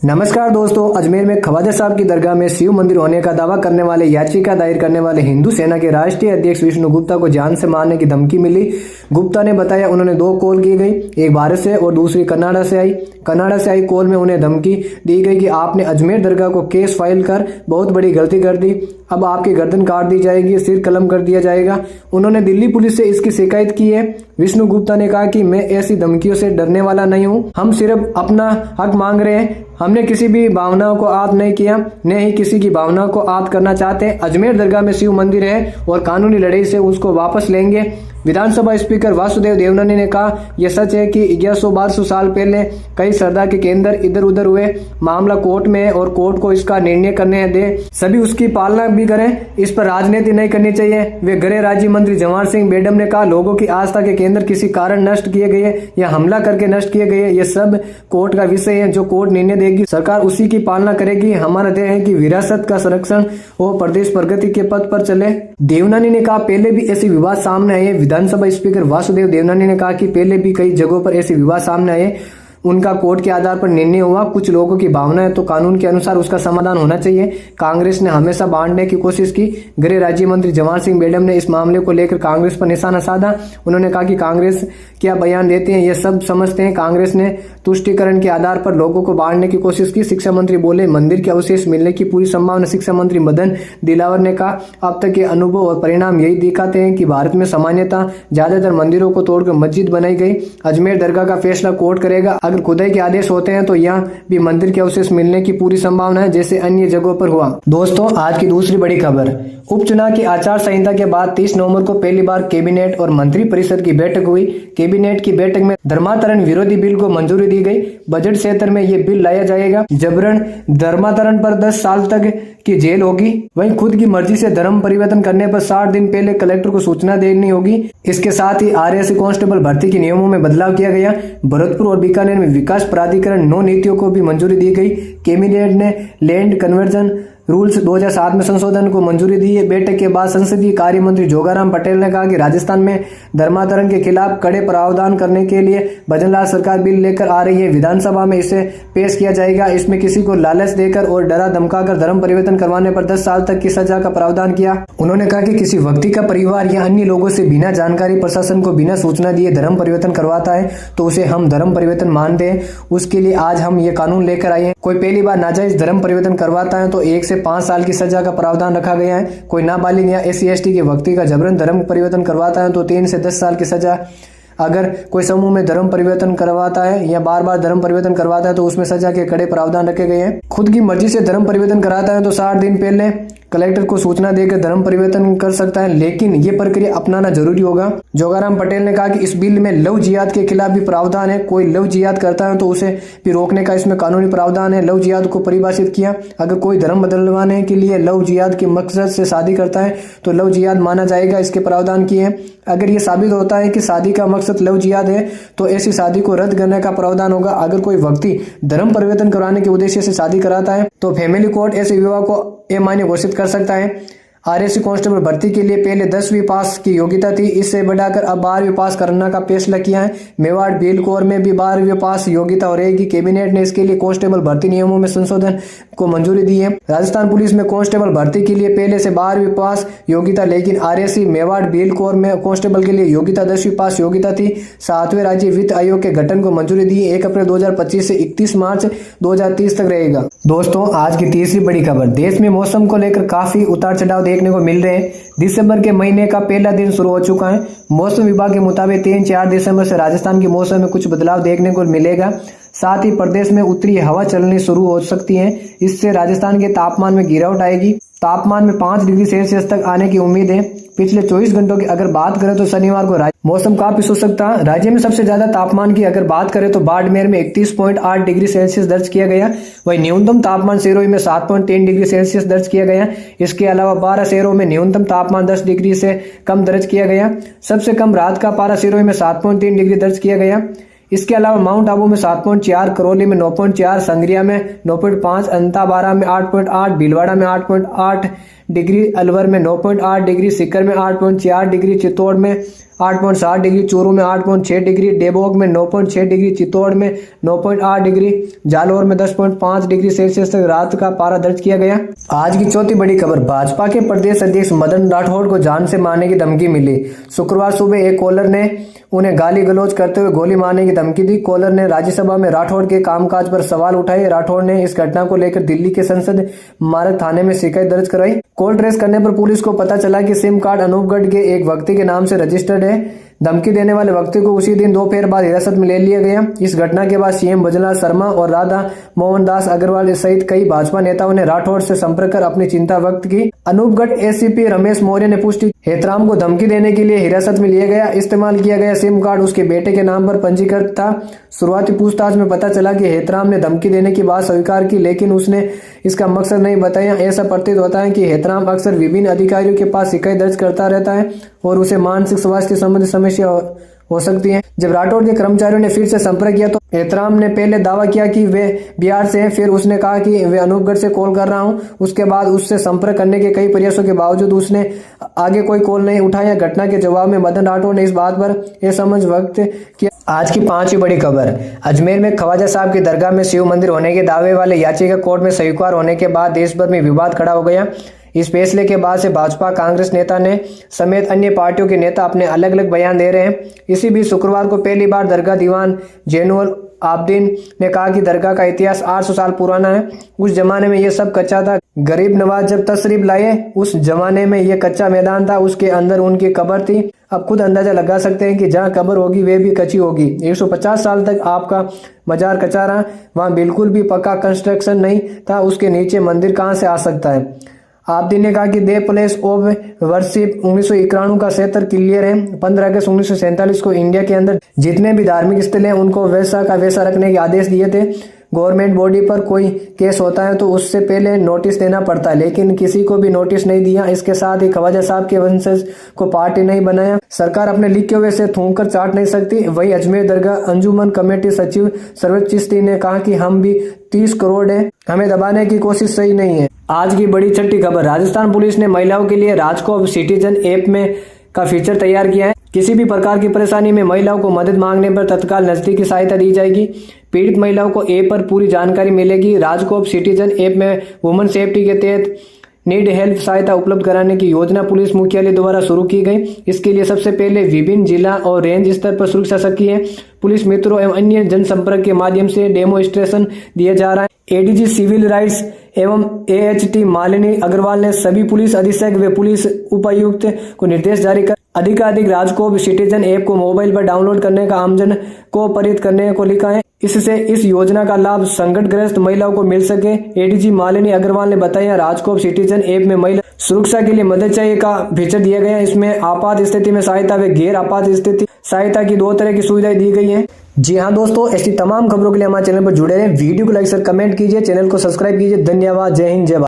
नमस्कार दोस्तों, अजमेर में ख्वाजा साहब की दरगाह में शिव मंदिर होने का दावा करने वाले याचिका दायर करने वाले हिंदू सेना के राष्ट्रीय अध्यक्ष विष्णु गुप्ता को जान से मारने की धमकी मिली। गुप्ता ने बताया उन्होंने 2 कॉल की गई, एक भारत से और दूसरी कनाडा से आई। कनाडा से आई कॉल में उन्हें धमकी दी गई कि आपने अजमेर दरगाह को केस फाइल कर बहुत बड़ी गलती कर दी, अब आपकी गर्दन काट दी जाएगी, सिर कलम कर दिया जाएगा। उन्होंने दिल्ली पुलिस से इसकी शिकायत की है। विष्णु गुप्ता ने कहा कि मैं ऐसी धमकियों से डरने वाला नहीं हूं, हम सिर्फ अपना हक मांग रहे हैं, हमने किसी भी भावनाओं को आहत नहीं किया, न ही किसी की भावनाओं को आहत करना चाहते। अजमेर दरगाह में शिव मंदिर है और कानूनी लड़ाई से उसको वापस लेंगे। विधानसभा स्पीकर वासुदेव देवनानी ने कहा यह सच है कि 1100-1200 साल पहले कई श्रद्धा के केंद्र इधर उधर हुए, मामला कोर्ट में है और कोर्ट को इसका निर्णय करने दे, सभी उसकी पालना भी करें, इस पर राजनीति नहीं करनी चाहिए। वे गृह राज्य मंत्री जवाहर सिंह बेडम ने कहा लोगों की आस्था के केंद्र किसी कारण नष्ट किए गए या हमला करके नष्ट किए गए, ये सब कोर्ट का विषय है, जो कोर्ट निर्णय देगी सरकार उसी की पालना करेगी। हमारा ध्येय है कि विरासत का संरक्षण और प्रदेश प्रगति के पथ पर चले। देवनानी ने कहा पहले भी ऐसी विवाद सामने आए। विधानसभा स्पीकर वासुदेव देवनानी ने कहा कि पहले भी कई जगहों पर ऐसे विवाद सामने आए, उनका कोर्ट के आधार पर निर्णय हुआ। कुछ लोगों की भावना है तो कानून के अनुसार उसका समाधान होना चाहिए। कांग्रेस ने हमेशा बांटने की कोशिश की। गृह राज्य मंत्री जवाहर सिंह बेडम ने इस मामले को लेकर कांग्रेस पर निशाना साधा। उन्होंने कहा कि कांग्रेस क्या बयान देते हैं ये सब समझते हैं, कांग्रेस ने तुष्टीकरण के आधार पर लोगों को बांटने की कोशिश की। शिक्षा मंत्री बोले मंदिर के अवशेष मिलने की पूरी संभावना। शिक्षा मंत्री मदन दिलावर ने कहा अब तक के अनुभव और परिणाम यही दिखाते हैं कि भारत में सामान्यतः ज्यादातर मंदिरों को तोड़कर मस्जिद बनाई गई। अजमेर दरगाह का फैसला कोर्ट करेगा। अगर खुदाई के आदेश होते हैं तो यहाँ भी मंदिर के अवशेष मिलने की पूरी संभावना है, जैसे अन्य जगहों पर हुआ। दोस्तों, आज की दूसरी बड़ी खबर, उपचुनाव की आचार संहिता के बाद 30 नवंबर को पहली बार कैबिनेट और मंत्री परिषद की बैठक हुई। कैबिनेट की बैठक में धर्मांतरण विरोधी बिल को मंजूरी दी गई। बजट सत्र में ये बिल लाया जाएगा। जबरन धर्मांतरण पर 10 साल तक की जेल होगी। वहीं खुद की मर्जी से धर्म परिवर्तन करने पर 60 दिन पहले कलेक्टर को सूचना देनी होगी। इसके साथ ही आरएसी कांस्टेबल भर्ती के नियमों में बदलाव किया गया। भरतपुर और बीकानेर में विकास प्राधिकरण 9 नीतियों को भी मंजूरी दी गई। कैबिनेट ने लैंड कन्वर्जन रूल्स 2007 में संशोधन को मंजूरी दी है। बैठक के बाद संसदीय कार्य मंत्री जोगाराम पटेल ने कहा कि राजस्थान में धर्मांतरण के खिलाफ कड़े प्रावधान करने के लिए भजनलाल सरकार बिल लेकर आ रही है। विधानसभा में इसे पेश किया जाएगा। इसमें किसी को लालच देकर और डरा धमकाकर धर्म परिवर्तन करवाने पर 10 साल तक की सजा का प्रावधान किया। उन्होंने कहा कि किसी व्यक्ति का परिवार या अन्य लोगों से बिना जानकारी प्रशासन को बिना सूचना दिए धर्म परिवर्तन करवाता है तो उसे हम धर्म परिवर्तन मानते हैं। उसके लिए आज हम ये कानून लेकर आए हैं। कोई पहली बार नाजायज धर्म परिवर्तन करवाता है तो 1 से 5 साल की सजा का प्रावधान रखा गया है। कोई नाबालिग या SC/ST के व्यक्ति का जबरन धर्म परिवर्तन करवाता है तो 3 से 10 साल की सजा। अगर कोई समूह में धर्म परिवर्तन करवाता है या बार बार धर्म परिवर्तन करवाता है तो उसमें सजा के कड़े प्रावधान रखे गए हैं। खुद की मर्जी से धर्म परिवर्तन कराता है तो 60 दिन पहले कलेक्टर को सूचना देकर धर्म परिवर्तन कर सकता है, लेकिन ये प्रक्रिया अपनाना जरूरी होगा। जोगाराम पटेल ने कहा कि इस बिल में लव जिहाद के खिलाफ भी प्रावधान है। कोई लव जिहाद करता है तो उसे भी रोकने का इसमें कानूनी प्रावधान है। लव जिहाद को परिभाषित किया। अगर कोई धर्म बदलवाने के लिए लव जिहाद के मकसद से शादी करता है तो लव जिहाद माना जाएगा, इसके प्रावधान किए हैं। अगर ये साबित होता है कि शादी का मकसद लव जिहाद है तो ऐसी शादी को रद्द करने का प्रावधान होगा। अगर कोई व्यक्ति धर्म परिवर्तन कराने के उद्देश्य से शादी कराता है तो फैमिली कोर्ट ऐसे विवाह को अमान्य घोषित कर सकता है। आरएसी कांस्टेबल भर्ती के लिए पहले 10वीं पास की योग्यता थी, इससे बढ़ाकर अब 12वीं पास करने का फैसला किया है। मेवाड़ बेल कोर में भी 12वीं पास योग्यता हो रहेगी। कैबिनेट ने इसके लिए कांस्टेबल भर्ती नियमों में संशोधन को मंजूरी दी है। राजस्थान पुलिस में कांस्टेबल भर्ती के लिए पहले से 12वीं पास योग्यता, लेकिन आरएसी मेवाड़ बेल कोर में कांस्टेबल के लिए योग्यता 10वीं पास योग्यता थी। 7वें राज्य वित्त आयोग के गठन को मंजूरी दी। 1 अप्रैल 2025 से 31 मार्च 2030 तक रहेगा। दोस्तों, आज की तीसरी बड़ी खबर, देश में मौसम को लेकर काफी उतार चढ़ाव देखने को मिल रहे हैं। दिसंबर के महीने का पहला दिन शुरू हो चुका है। मौसम विभाग के मुताबिक 3-4 दिसंबर से राजस्थान के मौसम में कुछ बदलाव देखने को मिलेगा। साथ ही प्रदेश में उत्तरी हवा चलनी शुरू हो सकती है। इससे राजस्थान के तापमान में गिरावट आएगी। तापमान में 5 डिग्री सेल्सियस तक आने की उम्मीद है। पिछले 24 घंटों की अगर बात करें तो शनिवार को मौसम काफी शुष्क सकता है। राज्य में सबसे ज्यादा तापमान की अगर बात करें तो बाड़मेर में 31.8 डिग्री सेल्सियस दर्ज किया गया। वहीं न्यूनतम तापमान सिरोही में 7.3 डिग्री सेल्सियस दर्ज किया गया। इसके अलावा 12 शहरों में न्यूनतम तापमान 10 डिग्री से कम दर्ज किया गया। सबसे कम रात का पारा सिरोही में 7.3 डिग्री दर्ज किया गया। इसके अलावा माउंट आबू में 7.4, करौली में 9.4, संगरिया में 9.5, अंताबारा में 8.8, भीलवाड़ा में 8.8 डिग्री, अलवर में 9.8 डिग्री, सीकर में 8.4 डिग्री, चित्तौड़ में 8.7 डिग्री, चूरू में 8.6 डिग्री, डेबोग में 9.6 डिग्री, चित्तौड़ में 9.8 डिग्री, जालौर में 10.5 डिग्री सेल्सियस तक रात का पारा दर्ज किया गया। आज की चौथी बड़ी खबर, भाजपा के प्रदेश अध्यक्ष मदन राठौड़ को जान से मारने की धमकी मिली। शुक्रवार सुबह एक कॉलर ने उन्हें गाली गलौज करते हुए गोली मारने की धमकी दी। कॉलर ने राज्यसभा में राठौड़ के कामकाज पर सवाल उठाए। राठौड़ ने इस घटना को लेकर दिल्ली के संसद मार्ग थाने में शिकायत दर्ज कराई। कॉल ट्रेस करने पर पुलिस को पता चला कि सिम कार्ड अनूपगढ़ के एक व्यक्ति के नाम से रजिस्टर्ड है। धमकी देने वाले व्यक्ति को उसी दिन दोपहर बाद हिरासत में ले लिया गया। इस घटना के बाद सीएम भजनलाल शर्मा और राधा मोहन दास अग्रवाल सहित कई भाजपा नेताओं ने राठौड़ से संपर्क कर अपनी चिंता व्यक्त की। अनूपगढ़ एसीपी रमेश मौर्य ने पुष्टि, हेतराम को धमकी देने के लिए हिरासत में लिया गया। इस्तेमाल किया गया सिम कार्ड उसके बेटे के नाम पर पंजीकृत था। शुरुआती पूछताछ में पता चला कि हेतराम ने धमकी देने की बात स्वीकार की, लेकिन उसने इसका मकसद नहीं बताया। ऐसा प्रतीत होता है कि हेतराम अक्सर विभिन्न अधिकारियों के पास शिकायत दर्ज करता रहता है और उसे मानसिक स्वास्थ्य संबंधी समस्या हो सकती है। जब राठौड़ के कर्मचारियों ने फिर से संपर्क किया तो हेतराम ने पहले दावा किया कि वे बिहार से हैं, फिर उसने कहा कि वे अनूपगढ़ से कॉल कर रहा हूं। उसके बाद उससे संपर्क करने के कई प्रयासों के बावजूद उसने आगे कोई कॉल नहीं उठाया। घटना के जवाब में मदन राठौड़ ने इस बात पर असमंजस व्यक्त किया। आज की पांचवी बड़ी खबर, अजमेर में ख्वाजा साहब की दरगाह में शिव मंदिर होने के दावे वाले याचिका कोर्ट में स्वीकार होने के बाद देश भर में विवाद खड़ा हो गया। इस फैसले के बाद से भाजपा, कांग्रेस नेता ने समेत अन्य पार्टियों के नेता अपने अलग अलग बयान दे रहे हैं। इसी बीच शुक्रवार को पहली बार दरगाह दीवान जैनुल आबदीन ने कहा कि दरगाह का इतिहास 800 साल पुराना है। उस जमाने में ये सब कच्चा था। गरीब नवाज जब तशरीफ लाए उस जमाने में ये कच्चा मैदान था, उसके अंदर उनकी कब्र थी। अब खुद अंदाजा लगा सकते हैं कि जहाँ कब्र होगी वे भी कच्ची होगी। 150 साल तक आपका मजार कच्चा रहा, वहाँ बिल्कुल भी पक्का कंस्ट्रक्शन नहीं था। उसके नीचे मंदिर कहाँ से आ सकता है? आबदीन ने कहा कि दे प्लेस ऑफ वर्शिप 1991 का क्षेत्र क्लियर है। 15 अगस्त 1947 को इंडिया के अंदर जितने भी धार्मिक स्थल हैं उनको वैसा का वैसा रखने के आदेश दिए थे। गवर्नमेंट बॉडी पर कोई केस होता है तो उससे पहले नोटिस देना पड़ता है, लेकिन किसी को भी नोटिस नहीं दिया। इसके साथ ही ख्वाजा साहब के वंशज को पार्टी नहीं बनाया। सरकार अपने लिखे हुए से थूक कर चाट नहीं सकती। वही अजमेर दरगाह अंजुमन कमेटी सचिव सरवत चिश्ती ने कहा कि हम भी 30 करोड़ है, हमें दबाने की कोशिश सही नहीं है। आज की बड़ी छठी खबर, राजस्थान पुलिस ने महिलाओं के लिए राजकोप सिटीजन ऐप में का फीचर तैयार किया है। किसी भी प्रकार की परेशानी में महिलाओं को मदद मांगने पर तत्काल नजदीकी सहायता दी जाएगी। पीड़ित महिलाओं को ऐप पर पूरी जानकारी मिलेगी। राजकोप सिटीजन ऐप में वुमेन सेफ्टी के तहत नीड हेल्प सहायता उपलब्ध कराने की योजना पुलिस मुख्यालय द्वारा शुरू की गई। इसके लिए सबसे पहले विभिन्न जिला और रेंज स्तर पर सुरक्षा सकी है। पुलिस मित्रों एवं अन्य जनसंपर्क के माध्यम से डेमोन्स्ट्रेशन दिया जा रहा है। एडीजी सिविल राइट्स एवं एएचटी मालिनी अग्रवाल ने सभी पुलिस अधीक्षक व पुलिस उपायुक्त को निर्देश जारी कर अधिकाधिक राजकोप सिटीजन ऐप को मोबाइल पर डाउनलोड करने का आमजन को प्रेरित करने को लिखा है। इससे इस योजना का लाभ संकटग्रस्त महिलाओं को मिल सके। एडीजी मालिनी अग्रवाल ने बताया, राजकोप सिटीजन ऐप में महिला सुरक्षा के लिए मदद चाहिए का फीचर दिया गया है। इसमें आपात स्थिति में सहायता व गैर आपात स्थिति सहायता की 2 तरह की सुविधाएं दी गई हैं। जी हाँ दोस्तों, ऐसी तमाम खबरों के लिए हमारे चैनल पर जुड़े रहें। वीडियो को लाइक शेयर कमेंट कीजिए, चैनल को सब्सक्राइब कीजिए। धन्यवाद। जय हिंद, जय भारत।